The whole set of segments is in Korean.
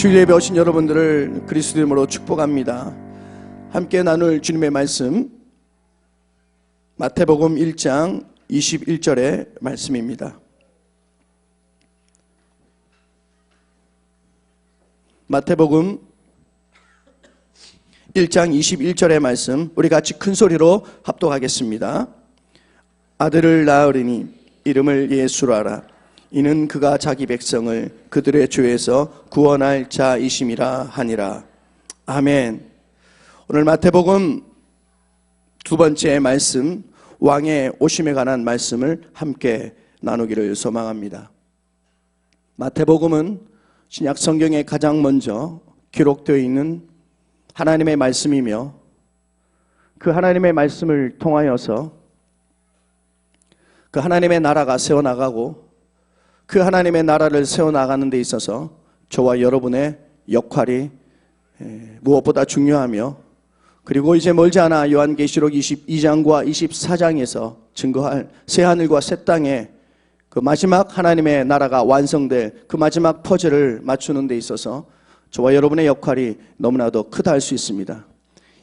주일 예배 오신 여러분들을 그리스도 이름으로 축복합니다. 함께 나눌 주님의 말씀 마태복음 1장 21절의 말씀입니다. 마태복음 1장 21절의 말씀 우리 같이 큰 소리로 합독하겠습니다. 아들을 낳으리니 이름을 예수로 하라. 이는 그가 자기 백성을 그들의 죄에서 구원할 자이심이라 하니라. 아멘. 오늘 마태복음 두 번째 말씀, 왕의 오심에 관한 말씀을 함께 나누기를 소망합니다. 마태복음은 신약 성경에 가장 먼저 기록되어 있는 하나님의 말씀이며 그 하나님의 말씀을 통하여서 그 하나님의 나라가 세워나가고 그 하나님의 나라를 세워나가는 데 있어서 저와 여러분의 역할이 무엇보다 중요하며, 그리고 이제 멀지 않아 요한계시록 22장과 24장에서 증거할 새하늘과 새 땅에 그 마지막 하나님의 나라가 완성될 그 마지막 퍼즐을 맞추는 데 있어서 저와 여러분의 역할이 너무나도 크다 할 수 있습니다.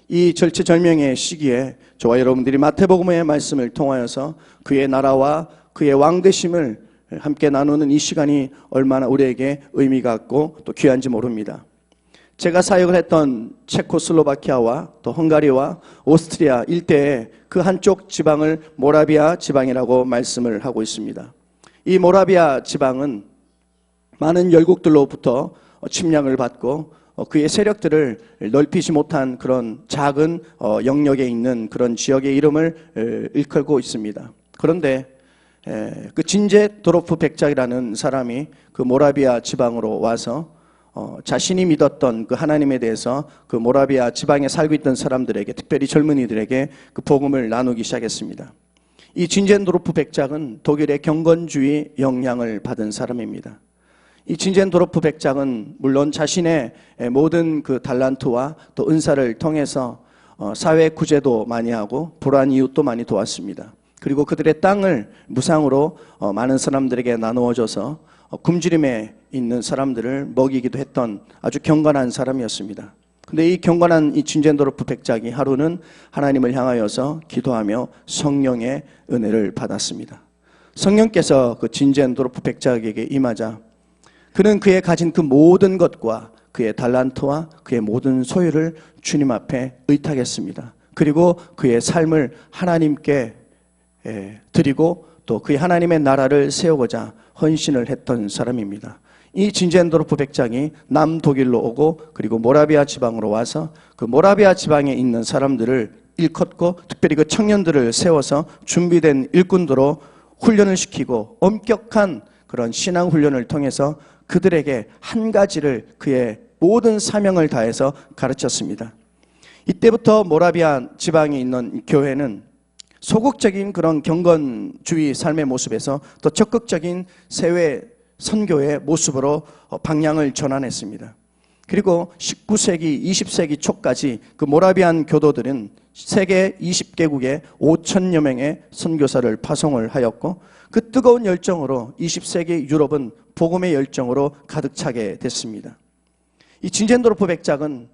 이 절체절명의 시기에 저와 여러분들이 마태복음의 말씀을 통하여서 그의 나라와 그의 왕되심을 함께 나누는 이 시간이 얼마나 우리에게 의미가 있고 또 귀한지 모릅니다. 제가 사역을 했던 체코슬로바키아와 또 헝가리와 오스트리아 일대의 그 한쪽 지방을 모라비아 지방이라고 말씀을 하고 있습니다. 이 모라비아 지방은 많은 열국들로부터 침략을 받고 그의 세력들을 넓히지 못한 그런 작은 영역에 있는 그런 지역의 이름을 일컬고 있습니다. 그런데 그 진제 도로프 백작이라는 사람이 그 모라비아 지방으로 와서 자신이 믿었던 그 하나님에 대해서 그 모라비아 지방에 살고 있던 사람들에게, 특별히 젊은이들에게 그 복음을 나누기 시작했습니다. 이 진젠도르프 백작은 독일의 경건주의 영향을 받은 사람입니다. 이 진젠도르프 백작은 물론 자신의 모든 그 달란트와 또 은사를 통해서 사회 구제도 많이 하고 불안 이웃도 많이 도왔습니다. 그리고 그들의 땅을 무상으로 많은 사람들에게 나누어줘서 굶주림에 있는 사람들을 먹이기도 했던 아주 경건한 사람이었습니다. 근데 이 경건한 이 진젠도르프 백작이 하루는 하나님을 향하여서 기도하며 성령의 은혜를 받았습니다. 성령께서 그 진젠도르프 백작에게 임하자 그는 그의 가진 그 모든 것과 그의 달란트와 그의 모든 소유를 주님 앞에 의탁했습니다. 그리고 그의 삶을 하나님께 드리고 또 그의 하나님의 나라를 세우고자 헌신을 했던 사람입니다. 이 진젠도르프 백작이 남독일로 오고 그리고 모라비아 지방으로 와서 그 모라비아 지방에 있는 사람들을 일컫고 특별히 그 청년들을 세워서 준비된 일꾼들로 훈련을 시키고 엄격한 그런 신앙 훈련을 통해서 그들에게 한 가지를 그의 모든 사명을 다해서 가르쳤습니다. 이때부터 모라비아 지방에 있는 교회는 소극적인 그런 경건주의 삶의 모습에서 더 적극적인 세외 선교의 모습으로 방향을 전환했습니다. 그리고 19세기, 20세기 초까지 그 모라비안 교도들은 세계 20개국에 5천여 명의 선교사를 파송을 하였고 그 뜨거운 열정으로 20세기 유럽은 복음의 열정으로 가득 차게 됐습니다. 이 진젠도르프 백작은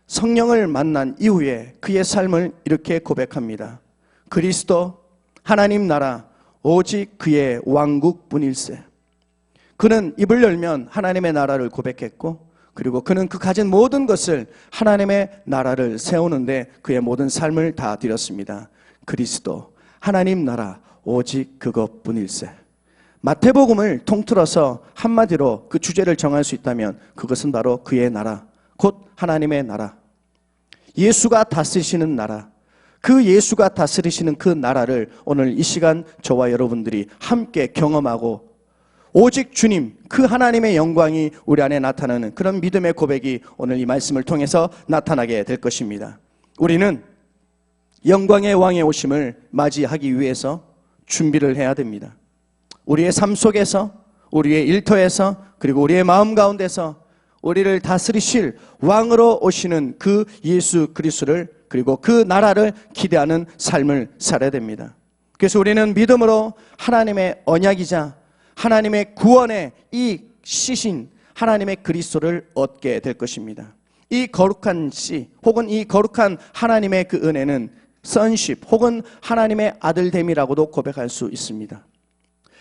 성령을 만난 이후에 그의 삶을 이렇게 고백합니다. 그리스도 하나님 나라 오직 그의 왕국뿐일세. 그는 입을 열면 하나님의 나라를 고백했고 그리고 그는 그 가진 모든 것을 하나님의 나라를 세우는데 그의 모든 삶을 다 드렸습니다. 그리스도 하나님 나라 오직 그것뿐일세. 마태복음을 통틀어서 한마디로 그 주제를 정할 수 있다면 그것은 바로 그의 나라, 곧 하나님의 나라, 예수가 다스리시는 나라, 그 예수가 다스리시는 그 나라를 오늘 이 시간 저와 여러분들이 함께 경험하고 오직 주님, 그 하나님의 영광이 우리 안에 나타나는 그런 믿음의 고백이 오늘 이 말씀을 통해서 나타나게 될 것입니다. 우리는 영광의 왕의 오심을 맞이하기 위해서 준비를 해야 됩니다. 우리의 삶 속에서, 우리의 일터에서, 그리고 우리의 마음 가운데서 우리를 다스리실 왕으로 오시는 그 예수 그리스도를 그리고 그 나라를 기대하는 삶을 살아야 됩니다. 그래서 우리는 믿음으로 하나님의 언약이자 하나님의 구원의 이 시신 하나님의 그리스도를 얻게 될 것입니다. 이 거룩한 씨 혹은 이 거룩한 하나님의 그 은혜는 sonship 혹은 하나님의 아들됨이라고도 고백할 수 있습니다.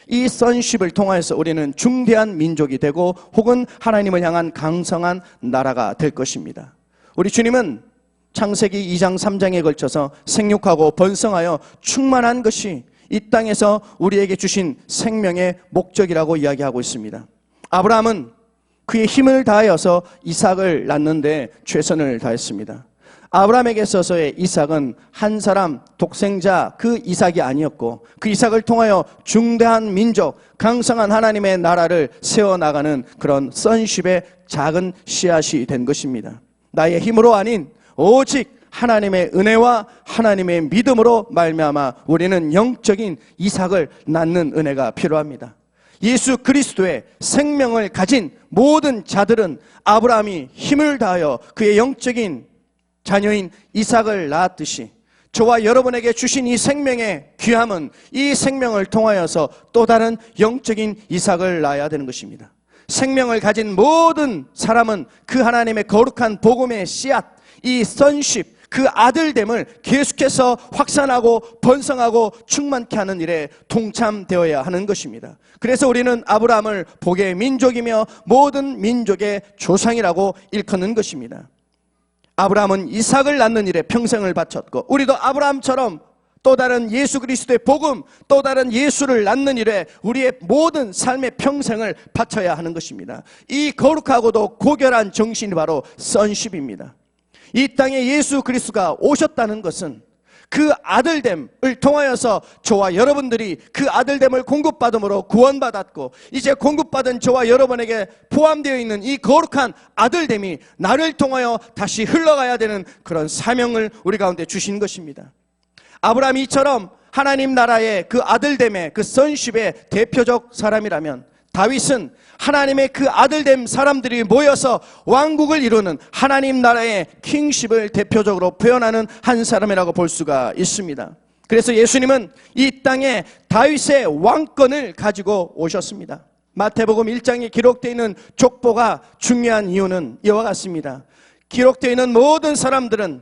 이 sonship을 통하여서 우리는 중대한 민족이 되고 혹은 하나님을 향한 강성한 나라가 될 것입니다. 우리 주님은 창세기 2장 3장에 걸쳐서 생육하고 번성하여 충만한 것이 이 땅에서 우리에게 주신 생명의 목적이라고 이야기하고 있습니다. 아브라함은 그의 힘을 다하여서 이삭을 낳는데 최선을 다했습니다. 아브라함에게 있어서의 이삭은 한 사람 독생자 그 이삭이 아니었고 그 이삭을 통하여 중대한 민족, 강성한 하나님의 나라를 세워나가는 그런 sonship의 작은 씨앗이 된 것입니다. 나의 힘으로 아닌 오직 하나님의 은혜와 하나님의 믿음으로 말미암아 우리는 영적인 이삭을 낳는 은혜가 필요합니다. 예수 그리스도의 생명을 가진 모든 자들은 아브라함이 힘을 다하여 그의 영적인 자녀인 이삭을 낳았듯이 저와 여러분에게 주신 이 생명의 귀함은 이 생명을 통하여서 또 다른 영적인 이삭을 낳아야 되는 것입니다. 생명을 가진 모든 사람은 그 하나님의 거룩한 복음의 씨앗, 이 sonship, 그 아들됨을 계속해서 확산하고 번성하고 충만케 하는 일에 동참되어야 하는 것입니다. 그래서 우리는 아브라함을 복의 민족이며 모든 민족의 조상이라고 일컫는 것입니다. 아브라함은 이삭을 낳는 일에 평생을 바쳤고 우리도 아브라함처럼 또 다른 예수 그리스도의 복음, 또 다른 예수를 낳는 일에 우리의 모든 삶의 평생을 바쳐야 하는 것입니다. 이 거룩하고도 고결한 정신이 바로 sonship입니다. 이 땅에 예수 그리스도가 오셨다는 것은 그 아들됨을 통하여서 저와 여러분들이 그 아들됨을 공급받음으로 구원받았고 이제 공급받은 저와 여러분에게 포함되어 있는 이 거룩한 아들됨이 나를 통하여 다시 흘러가야 되는 그런 사명을 우리 가운데 주신 것입니다. 아브라함이 이처럼 하나님 나라의 그 아들됨의 그 sonship의 대표적 사람이라면 다윗은 하나님의 그 아들됨 사람들이 모여서 왕국을 이루는 하나님 나라의 킹십을 대표적으로 표현하는 한 사람이라고 볼 수가 있습니다. 그래서 예수님은 이 땅에 다윗의 왕권을 가지고 오셨습니다. 마태복음 1장에 기록되어 있는 족보가 중요한 이유는 이와 같습니다. 기록되어 있는 모든 사람들은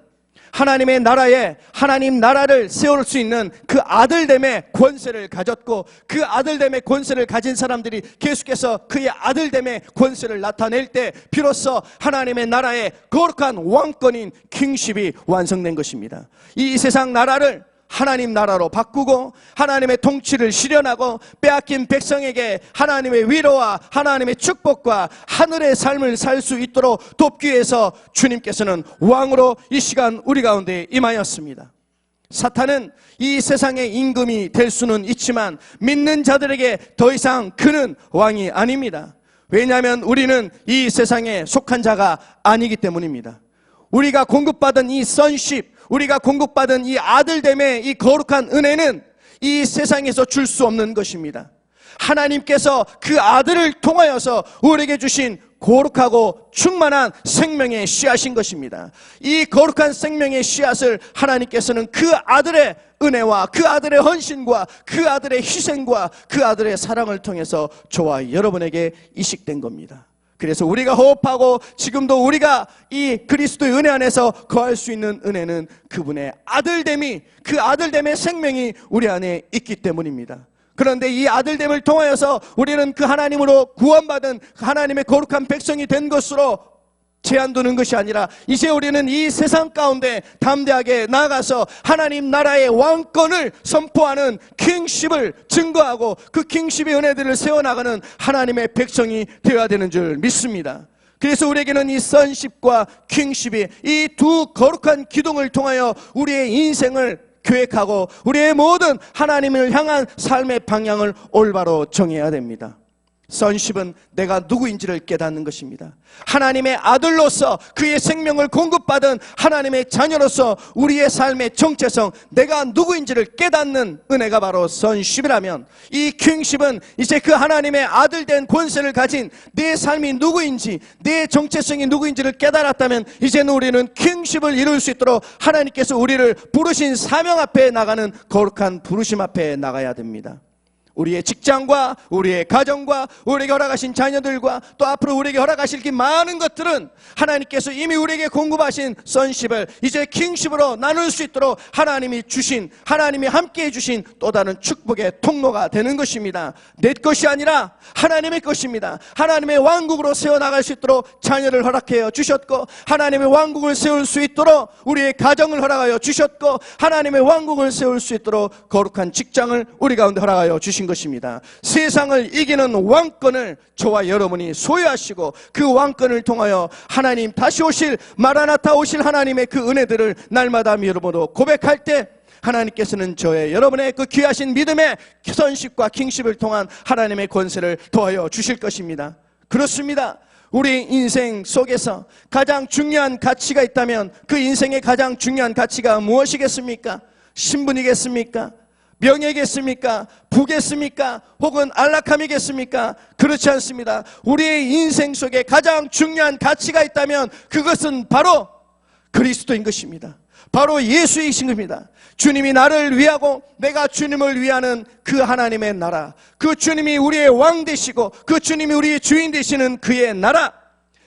하나님의 나라에 하나님 나라를 세울 수 있는 그 아들됨의 권세를 가졌고 그 아들됨의 권세를 가진 사람들이 계속해서 그의 아들됨의 권세를 나타낼 때 비로소 하나님의 나라의 거룩한 왕권인 킹십이 완성된 것입니다. 이 세상 나라를 하나님 나라로 바꾸고 하나님의 통치를 실현하고 빼앗긴 백성에게 하나님의 위로와 하나님의 축복과 하늘의 삶을 살 수 있도록 돕기 위해서 주님께서는 왕으로 이 시간 우리 가운데 임하였습니다. 사탄은 이 세상의 임금이 될 수는 있지만 믿는 자들에게 더 이상 그는 왕이 아닙니다. 왜냐하면 우리는 이 세상에 속한 자가 아니기 때문입니다. 우리가 공급받은 이 sonship, 우리가 공급받은 이 아들됨의 이 거룩한 은혜는 이 세상에서 줄 수 없는 것입니다. 하나님께서 그 아들을 통하여서 우리에게 주신 거룩하고 충만한 생명의 씨앗인 것입니다. 이 거룩한 생명의 씨앗을 하나님께서는 그 아들의 은혜와 그 아들의 헌신과 그 아들의 희생과 그 아들의 사랑을 통해서 저와 여러분에게 이식된 겁니다. 그래서 우리가 호흡하고 지금도 우리가 이 그리스도의 은혜 안에서 거할 수 있는 은혜는 그분의 아들됨이, 그 아들됨의 생명이 우리 안에 있기 때문입니다. 그런데 이 아들됨을 통하여서 우리는 그 하나님으로 구원받은 하나님의 거룩한 백성이 된 것으로 제한두는 것이 아니라 이제 우리는 이 세상 가운데 담대하게 나아가서 하나님 나라의 왕권을 선포하는 킹십을 증거하고 그 킹십의 은혜들을 세워나가는 하나님의 백성이 되어야 되는 줄 믿습니다. 그래서 우리에게는 이 sonship과 킹십이 이 두 거룩한 기둥을 통하여 우리의 인생을 계획하고 우리의 모든 하나님을 향한 삶의 방향을 올바로 정해야 됩니다. sonship은 내가 누구인지를 깨닫는 것입니다. 하나님의 아들로서 그의 생명을 공급받은 하나님의 자녀로서 우리의 삶의 정체성, 내가 누구인지를 깨닫는 은혜가 바로 sonship이라면 이 킹십은 이제 그 하나님의 아들된 권세를 가진 내 삶이 누구인지, 내 정체성이 누구인지를 깨달았다면 이제는 우리는 킹십을 이룰 수 있도록 하나님께서 우리를 부르신 사명 앞에 나가는 거룩한 부르심 앞에 나가야 됩니다. 우리의 직장과 우리의 가정과 우리에게 허락하신 자녀들과 또 앞으로 우리에게 허락하실 그 많은 것들은 하나님께서 이미 우리에게 공급하신 sonship을 이제 kingship으로 나눌 수 있도록 하나님이 주신, 하나님이 함께해 주신 또 다른 축복의 통로가 되는 것입니다. 내 것이 아니라 하나님의 것입니다. 하나님의 왕국으로 세워나갈 수 있도록 자녀를 허락하여 주셨고, 하나님의 왕국을 세울 수 있도록 우리의 가정을 허락하여 주셨고, 하나님의 왕국을 세울 수 있도록 거룩한 직장을 우리 가운데 허락하여 주신 것입니다. 세상을 이기는 왕권을 저와 여러분이 소유하시고, 그 왕권을 통하여 하나님 다시 오실, 마라나타 오실 하나님의 그 은혜들을 날마다 믿음으로 고백할 때 하나님께서는 저의 여러분의 그 귀하신 믿음의 선식과 킹십을 통한 하나님의 권세를 더하여 주실 것입니다. 그렇습니다. 우리 인생 속에서 가장 중요한 가치가 있다면 그 인생의 가장 중요한 가치가 무엇이겠습니까? 신분이겠습니까? 명예겠습니까? 부겠습니까? 혹은 안락함이겠습니까? 그렇지 않습니다. 우리의 인생 속에 가장 중요한 가치가 있다면 그것은 바로 그리스도인 것입니다. 바로 예수이신 겁니다. 주님이 나를 위하고 내가 주님을 위하는 그 하나님의 나라, 그 주님이 우리의 왕 되시고 그 주님이 우리의 주인 되시는 그의 나라,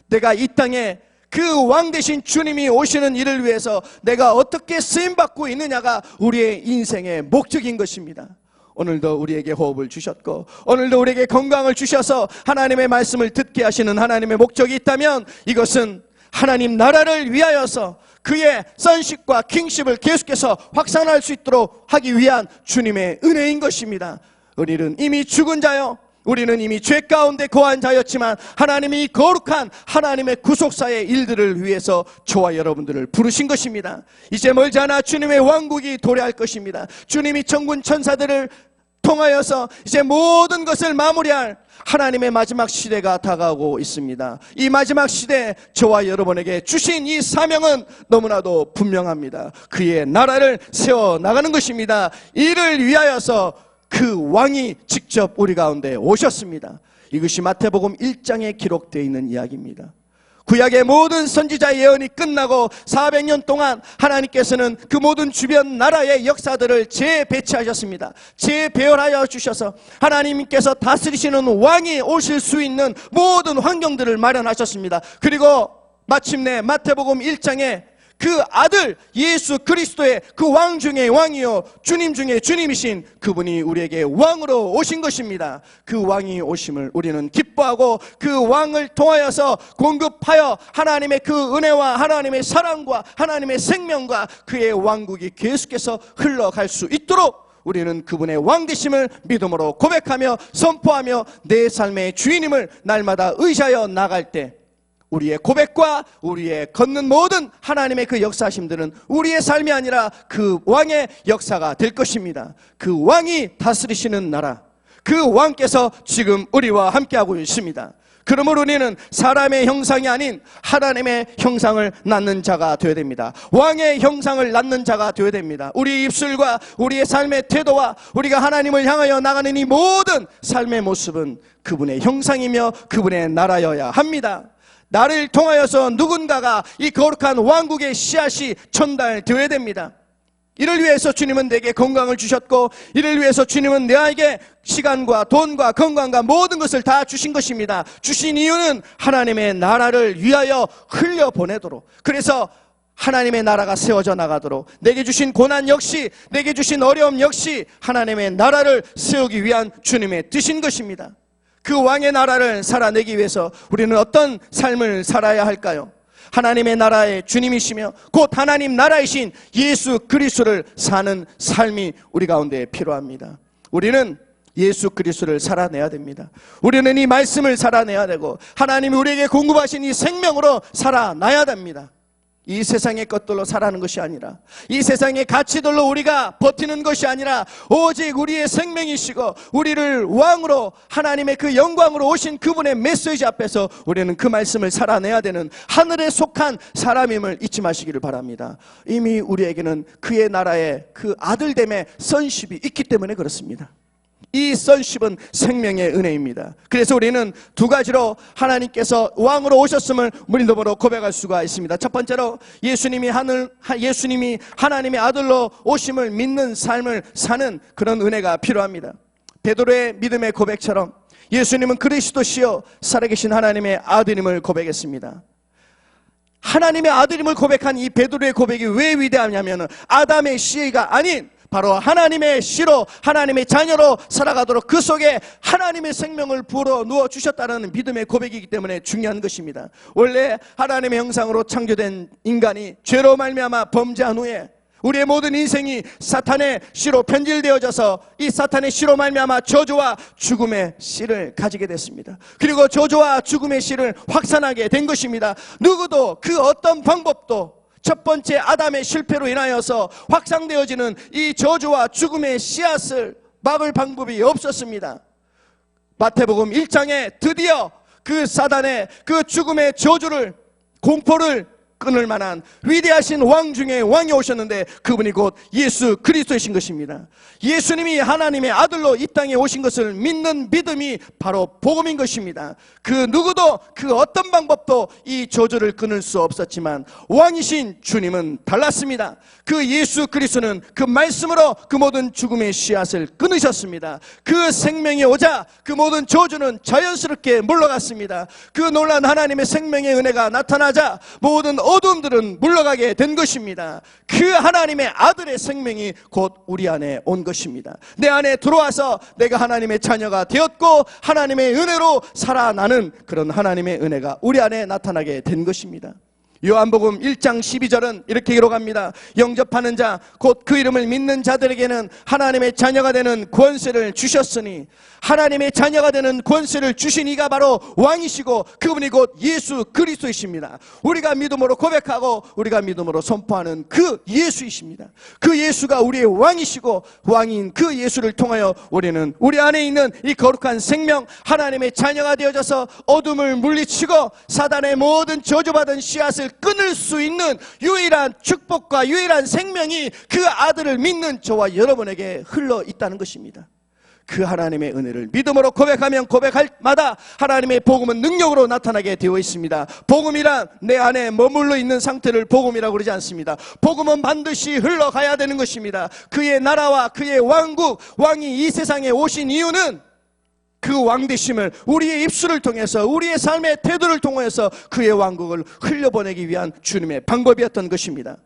내가 이 땅에 그 왕 되신 주님이 오시는 일을 위해서 내가 어떻게 쓰임받고 있느냐가 우리의 인생의 목적인 것입니다. 오늘도 우리에게 호흡을 주셨고, 오늘도 우리에게 건강을 주셔서 하나님의 말씀을 듣게 하시는 하나님의 목적이 있다면 이것은 하나님 나라를 위하여서 그의 선식과 킹십을 계속해서 확산할 수 있도록 하기 위한 주님의 은혜인 것입니다. 우리는 이미 죽은 자요, 우리는 이미 죄 가운데 거한 자였지만 하나님이 거룩한 하나님의 구속사의 일들을 위해서 저와 여러분들을 부르신 것입니다. 이제 멀지 않아 주님의 왕국이 도래할 것입니다. 주님이 천군 천사들을 통하여서 이제 모든 것을 마무리할 하나님의 마지막 시대가 다가오고 있습니다. 이 마지막 시대에 저와 여러분에게 주신 이 사명은 너무나도 분명합니다. 그의 나라를 세워나가는 것입니다. 이를 위하여서 그 왕이 직접 우리 가운데 오셨습니다. 이것이 마태복음 1장에 기록되어 있는 이야기입니다. 구약의 모든 선지자의 예언이 끝나고 400년 동안 하나님께서는 그 모든 주변 나라의 역사들을 재배치하셨습니다. 재배열하여 주셔서 하나님께서 다스리시는 왕이 오실 수 있는 모든 환경들을 마련하셨습니다. 그리고 마침내 마태복음 1장에 그 아들 예수 그리스도의 그 왕 중에 왕이요 주님 중에 주님이신 그분이 우리에게 왕으로 오신 것입니다. 그 왕이 오심을 우리는 기뻐하고 그 왕을 통하여서 공급하여 하나님의 그 은혜와 하나님의 사랑과 하나님의 생명과 그의 왕국이 계속해서 흘러갈 수 있도록 우리는 그분의 왕되심을 믿음으로 고백하며 선포하며 내 삶의 주인임을 날마다 의지하여 나갈 때 우리의 고백과 우리의 걷는 모든 하나님의 그 역사심들은 우리의 삶이 아니라 그 왕의 역사가 될 것입니다. 그 왕이 다스리시는 나라, 그 왕께서 지금 우리와 함께하고 있습니다. 그러므로 우리는 사람의 형상이 아닌 하나님의 형상을 낳는 자가 되어야 됩니다. 왕의 형상을 낳는 자가 되어야 됩니다. 우리 입술과 우리의 삶의 태도와 우리가 하나님을 향하여 나가는 이 모든 삶의 모습은 그분의 형상이며 그분의 나라여야 합니다. 나를 통하여서 누군가가 이 거룩한 왕국의 씨앗이 전달되어야 됩니다. 이를 위해서 주님은 내게 건강을 주셨고, 이를 위해서 주님은 내게 시간과 돈과 건강과 모든 것을 다 주신 것입니다. 주신 이유는 하나님의 나라를 위하여 흘려보내도록, 그래서 하나님의 나라가 세워져 나가도록, 내게 주신 고난 역시, 내게 주신 어려움 역시 하나님의 나라를 세우기 위한 주님의 뜻인 것입니다. 그 왕의 나라를 살아내기 위해서 우리는 어떤 삶을 살아야 할까요? 하나님의 나라의 주님이시며 곧 하나님 나라이신 예수 그리스도를 사는 삶이 우리 가운데 필요합니다. 우리는 예수 그리스도를 살아내야 됩니다. 우리는 이 말씀을 살아내야 되고 하나님이 우리에게 공급하신 이 생명으로 살아나야 됩니다. 이 세상의 것들로 살아가는 것이 아니라, 이 세상의 가치들로 우리가 버티는 것이 아니라 오직 우리의 생명이시고 우리를 왕으로 하나님의 그 영광으로 오신 그분의 메시지 앞에서 우리는 그 말씀을 살아내야 되는 하늘에 속한 사람임을 잊지 마시기를 바랍니다. 이미 우리에게는 그의 나라의 그 아들됨의 선십이 있기 때문에 그렇습니다. 이 선십은 생명의 은혜입니다. 그래서 우리는 두 가지로 하나님께서 왕으로 오셨음을 믿음으로 고백할 수가 있습니다. 첫 번째로 예수님이 하나님의 아들로 오심을 믿는 삶을 사는 그런 은혜가 필요합니다. 베드로의 믿음의 고백처럼 예수님은 그리스도시요 살아계신 하나님의 아들임을 고백했습니다. 하나님의 아들임을 고백한 이 베드로의 고백이 왜 위대하냐면 아담의 씨가 아닌 바로 하나님의 씨로 하나님의 자녀로 살아가도록 그 속에 하나님의 생명을 불어 누워 주셨다는 믿음의 고백이기 때문에 중요한 것입니다. 원래 하나님의 형상으로 창조된 인간이 죄로 말미암아 범죄한 후에 우리의 모든 인생이 사탄의 씨로 편질되어져서 이 사탄의 씨로 말미암아 저주와 죽음의 씨를 가지게 됐습니다. 그리고 저주와 죽음의 씨를 확산하게 된 것입니다. 누구도 그 어떤 방법도 첫 번째 아담의 실패로 인하여서 확산되어지는 이 저주와 죽음의 씨앗을 막을 방법이 없었습니다. 마태복음 1장에 드디어 그 사단의 그 죽음의 저주를 공포를 끊을 만한 위대하신 왕 중에 왕이 오셨는데 그분이 곧 예수 그리스도이신 것입니다. 예수님이 하나님의 아들로 이 땅에 오신 것을 믿는 믿음이 바로 복음인 것입니다. 그 누구도 그 어떤 방법도 이 저주를 끊을 수 없었지만 왕이신 주님은 달랐습니다. 그 예수 그리스도는 그 말씀으로 그 모든 죽음의 씨앗을 끊으셨습니다. 그 생명이 오자 그 모든 저주는 자연스럽게 물러갔습니다. 그 놀라운 하나님의 생명의 은혜가 나타나자 모든 어둠들은 물러가게 된 것입니다. 그 하나님의 아들의 생명이 곧 우리 안에 온 것입니다. 내 안에 들어와서 내가 하나님의 자녀가 되었고 하나님의 은혜로 살아나는 그런 하나님의 은혜가 우리 안에 나타나게 된 것입니다. 요한복음 1장 12절은 이렇게 기록합니다. 영접하는 자 곧 그 이름을 믿는 자들에게는 하나님의 자녀가 되는 권세를 주셨으니 하나님의 자녀가 되는 권세를 주신 이가 바로 왕이시고 그분이 곧 예수 그리스도이십니다. 우리가 믿음으로 고백하고 우리가 믿음으로 선포하는 그 예수이십니다. 그 예수가 우리의 왕이시고 왕인 그 예수를 통하여 우리는 우리 안에 있는 이 거룩한 생명 하나님의 자녀가 되어져서 어둠을 물리치고 사단의 모든 저주받은 씨앗을 끊을 수 있는 유일한 축복과 유일한 생명이 그 아들을 믿는 저와 여러분에게 흘러 있다는 것입니다. 그 하나님의 은혜를 믿음으로 고백하면 고백할 마다 하나님의 복음은 능력으로 나타나게 되어 있습니다. 복음이란 내 안에 머물러 있는 상태를 복음이라고 그러지 않습니다. 복음은 반드시 흘러가야 되는 것입니다. 그의 나라와 그의 왕국, 왕이 이 세상에 오신 이유는 그 왕되심을 우리의 입술을 통해서 우리의 삶의 태도를 통해서 그의 왕국을 흘려보내기 위한 주님의 방법이었던 것입니다.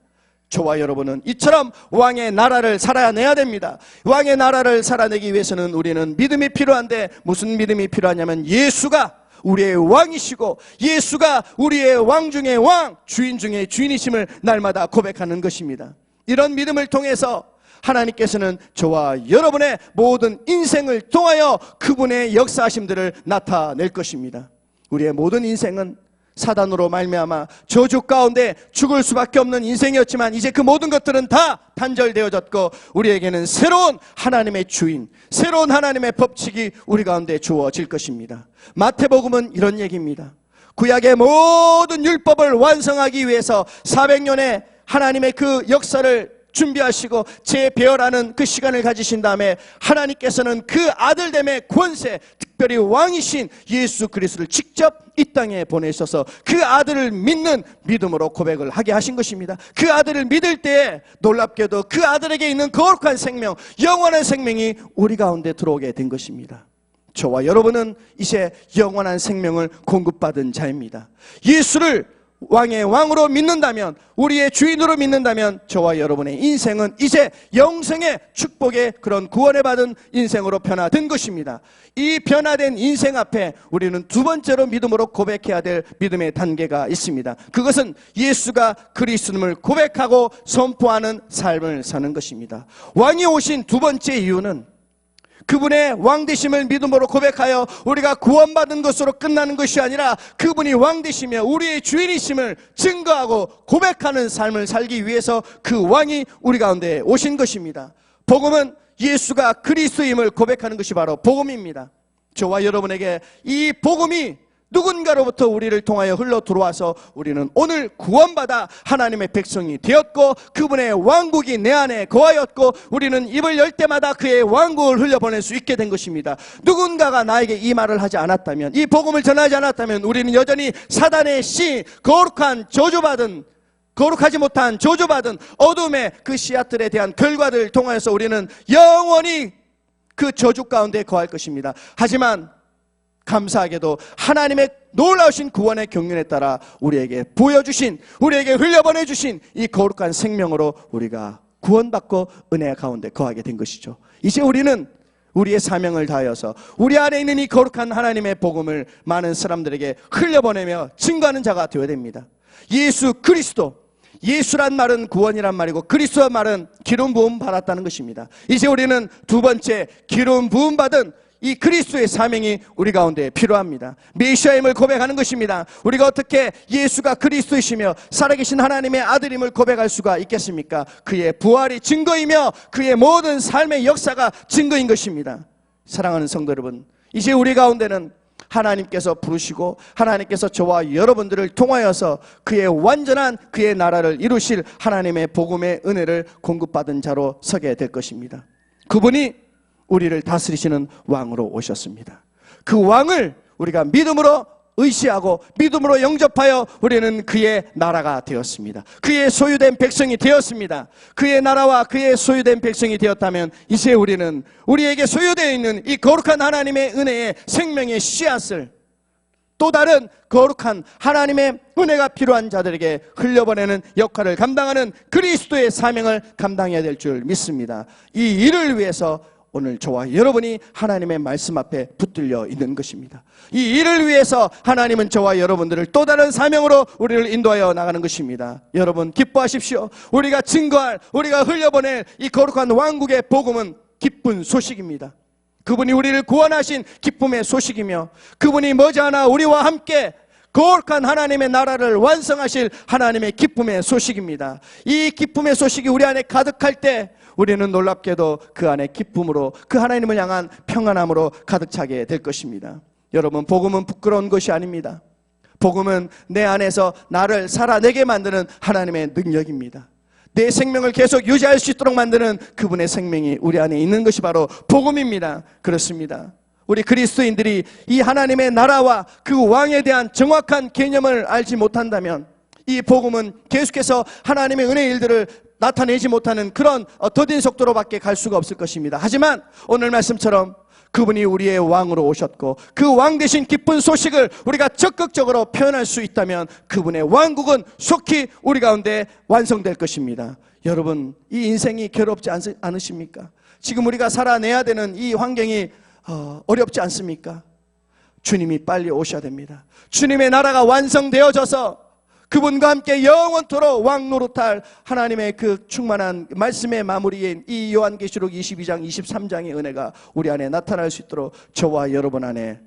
저와 여러분은 이처럼 왕의 나라를 살아내야 됩니다. 왕의 나라를 살아내기 위해서는 우리는 믿음이 필요한데 무슨 믿음이 필요하냐면 예수가 우리의 왕이시고 예수가 우리의 왕 중의 왕, 주인 중의 주인이심을 날마다 고백하는 것입니다. 이런 믿음을 통해서 하나님께서는 저와 여러분의 모든 인생을 통하여 그분의 역사하심들을 나타낼 것입니다. 우리의 모든 인생은 사단으로 말미암아 저주 가운데 죽을 수밖에 없는 인생이었지만 이제 그 모든 것들은 다 단절되어졌고 우리에게는 새로운 하나님의 주인, 새로운 하나님의 법칙이 우리 가운데 주어질 것입니다. 마태복음은 이런 얘기입니다. 구약의 모든 율법을 완성하기 위해서 400년의 하나님의 그 역사를 준비하시고 재배열하는 그 시간을 가지신 다음에 하나님께서는 그 아들됨의 권세, 특별히 왕이신 예수 그리스도를 직접 이 땅에 보내셔서 그 아들을 믿는 믿음으로 고백을 하게 하신 것입니다. 그 아들을 믿을 때에 놀랍게도 그 아들에게 있는 거룩한 생명, 영원한 생명이 우리 가운데 들어오게 된 것입니다. 저와 여러분은 이제 영원한 생명을 공급받은 자입니다. 예수를 왕의 왕으로 믿는다면, 우리의 주인으로 믿는다면 저와 여러분의 인생은 이제 영생의 축복의 그런 구원을 받은 인생으로 변화된 것입니다. 이 변화된 인생 앞에 우리는 두 번째로 믿음으로 고백해야 될 믿음의 단계가 있습니다. 그것은 예수가 그리스도임을 고백하고 선포하는 삶을 사는 것입니다. 왕이 오신 두 번째 이유는 그분의 왕되심을 믿음으로 고백하여 우리가 구원받은 것으로 끝나는 것이 아니라 그분이 왕되시며 우리의 주인이심을 증거하고 고백하는 삶을 살기 위해서 그 왕이 우리 가운데 오신 것입니다. 복음은 예수가 그리스도임을 고백하는 것이 바로 복음입니다. 저와 여러분에게 이 복음이 누군가로부터 우리를 통하여 흘러 들어와서 우리는 오늘 구원받아 하나님의 백성이 되었고 그분의 왕국이 내 안에 거하였고 우리는 입을 열 때마다 그의 왕국을 흘려보낼 수 있게 된 것입니다. 누군가가 나에게 이 말을 하지 않았다면, 이 복음을 전하지 않았다면 우리는 여전히 사단의 씨, 거룩하지 못한 저주받은 어둠의 그 씨앗들에 대한 결과들을 통하여서 우리는 영원히 그 저주 가운데 거할 것입니다. 하지만 감사하게도 하나님의 놀라우신 구원의 경륜에 따라 우리에게 보여주신, 우리에게 흘려보내주신 이 거룩한 생명으로 우리가 구원받고 은혜 가운데 거하게 된 것이죠. 이제 우리는 우리의 사명을 다하여서 우리 안에 있는 이 거룩한 하나님의 복음을 많은 사람들에게 흘려보내며 증거하는 자가 되어야 됩니다. 예수 그리스도, 예수란 말은 구원이란 말이고 그리스도란 말은 기름 부음 받았다는 것입니다. 이제 우리는 두 번째 기름 부음 받은 이 그리스도의 사명이 우리 가운데 필요합니다. 메시아임을 고백하는 것입니다. 우리가 어떻게 예수가 그리스도이시며 살아계신 하나님의 아들임을 고백할 수가 있겠습니까? 그의 부활이 증거이며 그의 모든 삶의 역사가 증거인 것입니다. 사랑하는 성도 여러분, 이제 우리 가운데는 하나님께서 부르시고 하나님께서 저와 여러분들을 통하여서 그의 완전한 그의 나라를 이루실 하나님의 복음의 은혜를 공급받은 자로 서게 될 것입니다. 그분이 우리를 다스리시는 왕으로 오셨습니다. 그 왕을 우리가 믿음으로 의시하고 믿음으로 영접하여 우리는 그의 나라가 되었습니다. 그의 소유된 백성이 되었습니다. 그의 나라와 그의 소유된 백성이 되었다면 이제 우리는 우리에게 소유되어 있는 이 거룩한 하나님의 은혜의 생명의 씨앗을 또 다른 거룩한 하나님의 은혜가 필요한 자들에게 흘려보내는 역할을 감당하는 그리스도의 사명을 감당해야 될 줄 믿습니다. 이 일을 위해서 오늘 저와 여러분이 하나님의 말씀 앞에 붙들려 있는 것입니다. 이 일을 위해서 하나님은 저와 여러분들을 또 다른 사명으로 우리를 인도하여 나가는 것입니다. 여러분 기뻐하십시오. 우리가 증거할, 우리가 흘려보낼 이 거룩한 왕국의 복음은 기쁜 소식입니다. 그분이 우리를 구원하신 기쁨의 소식이며 그분이 머지않아 우리와 함께 거룩한 하나님의 나라를 완성하실 하나님의 기쁨의 소식입니다. 이 기쁨의 소식이 우리 안에 가득할 때 우리는 놀랍게도 그 안에 기쁨으로 그 하나님을 향한 평안함으로 가득 차게 될 것입니다. 여러분, 복음은 부끄러운 것이 아닙니다. 복음은 내 안에서 나를 살아내게 만드는 하나님의 능력입니다. 내 생명을 계속 유지할 수 있도록 만드는 그분의 생명이 우리 안에 있는 것이 바로 복음입니다. 그렇습니다. 우리 그리스도인들이 이 하나님의 나라와 그 왕에 대한 정확한 개념을 알지 못한다면 이 복음은 계속해서 하나님의 은혜의 일들을 나타내지 못하는 그런 더딘 속도로밖에 갈 수가 없을 것입니다. 하지만 오늘 말씀처럼 그분이 우리의 왕으로 오셨고 그 왕 대신 기쁜 소식을 우리가 적극적으로 표현할 수 있다면 그분의 왕국은 속히 우리 가운데 완성될 것입니다. 여러분, 이 인생이 괴롭지 않으십니까? 지금 우리가 살아내야 되는 이 환경이 어렵지 않습니까? 주님이 빨리 오셔야 됩니다. 주님의 나라가 완성되어져서 그분과 함께 영원토록 왕 노릇할 하나님의 그 충만한 말씀의 마무리인 이 요한계시록 22장 23장의 은혜가 우리 안에 나타날 수 있도록 저와 여러분 안에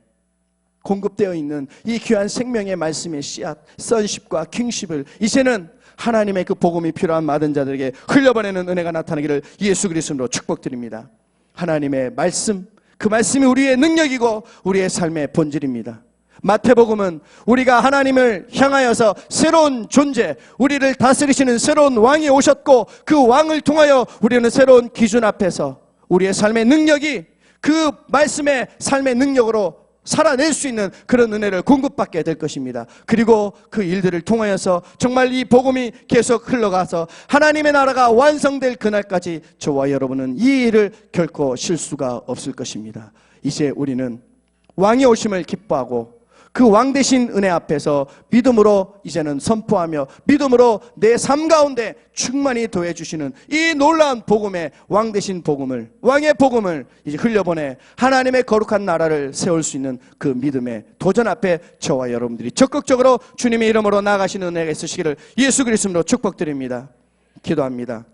공급되어 있는 이 귀한 생명의 말씀의 씨앗, 선십과 킹십을 이제는 하나님의 그 복음이 필요한 많은 자들에게 흘려보내는 은혜가 나타나기를 예수 그리스도로 축복드립니다. 하나님의 말씀, 그 말씀이 우리의 능력이고 우리의 삶의 본질입니다. 마태복음은 우리가 하나님을 향하여서 새로운 존재, 우리를 다스리시는 새로운 왕이 오셨고 그 왕을 통하여 우리는 새로운 기준 앞에서 우리의 삶의 능력이 그 말씀의 삶의 능력으로 살아낼 수 있는 그런 은혜를 공급받게 될 것입니다. 그리고 그 일들을 통하여서 정말 이 복음이 계속 흘러가서 하나님의 나라가 완성될 그날까지 저와 여러분은 이 일을 결코 쉴 수가 없을 것입니다. 이제 우리는 왕이 오심을 기뻐하고 그 왕 대신 은혜 앞에서 믿음으로 이제는 선포하며 믿음으로 내 삶 가운데 충만히 더해주시는 이 놀라운 복음의 왕 대신 복음을, 왕의 복음을 이제 흘려보내 하나님의 거룩한 나라를 세울 수 있는 그 믿음의 도전 앞에 저와 여러분들이 적극적으로 주님의 이름으로 나아가시는 은혜가 있으시기를 예수 그리스도로 축복드립니다. 기도합니다.